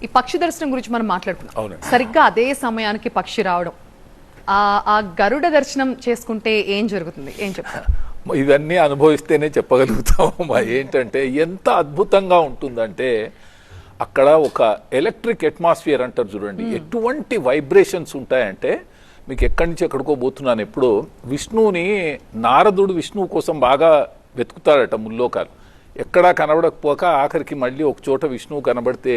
ఈ పక్షి దర్శనం గురించి మనం మాట్లాడుకున్నాం. సరిగ్గా అదే సమయానికి పక్షి రావడం, ఆ గరుడ దర్శనం చేసుకుంటే ఏం జరుగుతుంది, ఏం చెప్తారు? ఇవన్నీ అనుభవిస్తేనే చెప్పగలుగుతాం. ఏంటంటే ఎంత అద్భుతంగా ఉంటుందంటే అక్కడ ఒక ఎలక్ట్రిక్ అట్మాస్ఫియర్ అంటారు చూడండి, ఎటువంటి వైబ్రేషన్స్ ఉంటాయంటే మీకు ఎక్కడి నుంచి ఎక్కడికో పోతున్నాను. ఎప్పుడో విష్ణువుని నారదుడు విష్ణువు కోసం బాగా వెతుకుతాడట ముల్లోకాలు. ఎక్కడా కనబడకపోక ఆఖరికి మళ్ళీ ఒక చోట విష్ణువు కనబడితే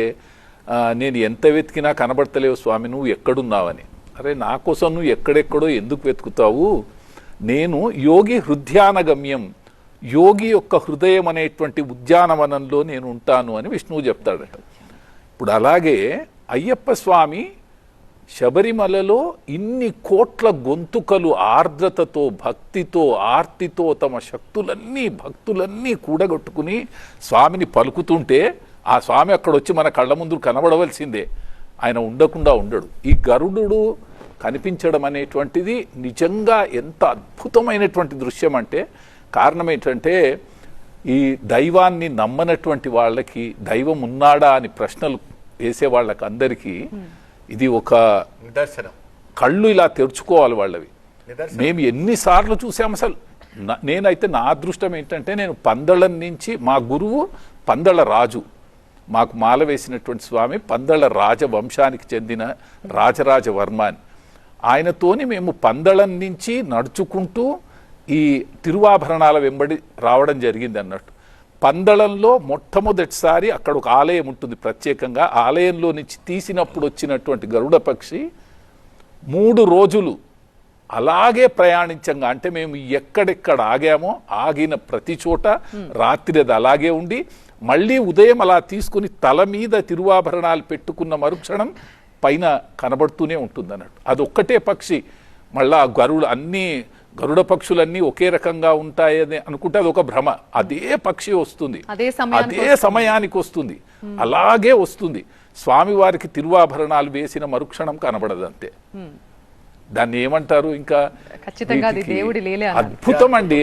నేను ఎంత వెతికినా కనబడతలేవు స్వామి, నువ్వు ఎక్కడున్నావని. అరే నా కోసం నువ్వు ఎక్కడెక్కడో ఎందుకు వెతుకుతావు, నేను యోగి హృదయానగమ్యం, యోగి యొక్క హృదయం అనేటువంటి ఉద్యానవనంలో నేను ఉంటాను అని విష్ణువు చెప్తాడట. ఇప్పుడు అలాగే అయ్యప్ప స్వామి శబరిమలలో ఇన్ని కోట్ల గొంతుకలు ఆర్ద్రతతో భక్తితో ఆర్తితో తమ భక్తులన్నీ కూడగొట్టుకుని స్వామిని పలుకుతుంటే ఆ స్వామి అక్కడ వచ్చి మన కళ్ళ ముందు కనబడవలసిందే, ఆయన ఉండకుండా ఉండడు. ఈ గరుడు కనిపించడం అనేటువంటిది నిజంగా ఎంత అద్భుతమైనటువంటి దృశ్యం అంటే, కారణం ఏంటంటే ఈ దైవాన్ని నమ్మనటువంటి వాళ్ళకి దైవం ఉన్నాడా అని ప్రశ్నలు వేసే వాళ్ళకి అందరికీ ఇది ఒక నిదర్శనం. కళ్ళు ఇలా తెరుచుకోవాలి వాళ్ళవి. మేము ఎన్నిసార్లు చూసాం. అసలు నేనైతే నా అదృష్టం ఏంటంటే నేను పందళం నుంచి, మా గురువు పందళ రాజు, మాకు మాల వేసినటువంటి స్వామి పందళ రాజవంశానికి చెందిన రాజరాజ వర్మ అని, ఆయనతోని మేము పందళం నుంచి నడుచుకుంటూ ఈ తిరువాభరణాల వెంబడి రావడం జరిగింది అన్నట్టు. పందళంలో మొట్టమొదటిసారి అక్కడ ఒక ఆలయం ఉంటుంది ప్రత్యేకంగా, ఆలయంలో నుంచి తీసినప్పుడు వచ్చినటువంటి గరుడ పక్షి 3 రోజులు అలాగే ప్రయాణించంగా, అంటే మేము ఎక్కడెక్కడ ఆగామో ఆగిన ప్రతి చోట రాత్రి అది అలాగే ఉండి మళ్ళీ ఉదయం అలా తీసుకుని తల మీద తిరువాభరణాలు పెట్టుకున్న మరుక్షణం పైన కనబడుతూనే ఉంటుంది అన్నట్టు. అదొక్కటే పక్షి. మళ్ళా గరుడ పక్షులన్నీ ఒకే రకంగా ఉంటాయని అనుకుంటే అదొక భ్రమ. అదే పక్షి వస్తుంది, అదే సమయానికి వస్తుంది, అలాగే వస్తుంది. స్వామివారికి తిరువాభరణాలు వేసిన మరుక్షణం కనబడదు అంతే. దాన్ని ఏమంటారు ఇంకా, ఖచ్చితంగా అది దేవుడి లీల. అద్భుతం అండి.